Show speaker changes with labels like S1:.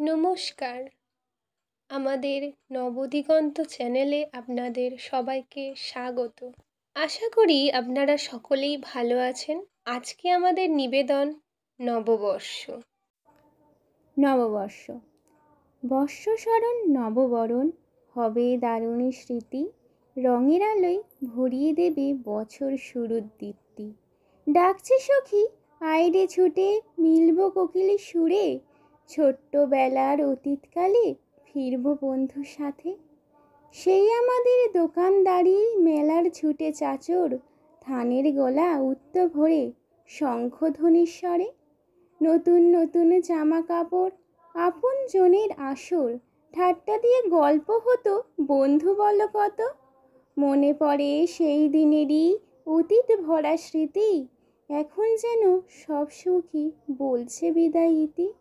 S1: নমস্কার। আমাদের নবদিগন্ত চ্যানেলে আপনাদের সবাইকে স্বাগত। আশা করি আপনারা সকলেই ভালো আছেন। আজকে আমাদের নিবেদন নববর্ষ।
S2: নববর্ষ বর্ষস্মরণ নববরণ হবে দারুণ স্মৃতি, রঙের আলোয় ভরিয়ে দেবে বছর শুরুর দীপ্তি। ডাকছে সখী আইরে ছুটে, মিলব কোকিল সুরে, ছোট্টবেলার অতীতকালে ফিরব বন্ধুর সাথে। সেই আমাদের দোকানদারি, মেলার ছুটে চাচর, ধানের গোলা উত্ত ভরে শঙ্খধ্বনির স্বরে। নতুন নতুন জামা কাপড়, আপন জনের আসর, ঠাট্টা দিয়ে গল্প হতো বন্ধু বলো কত। মনে পড়ে সেই দিনেরই অতীত ভরা স্মৃতি, এখন যেন সব সুখী বলছে বিদায় ইতি।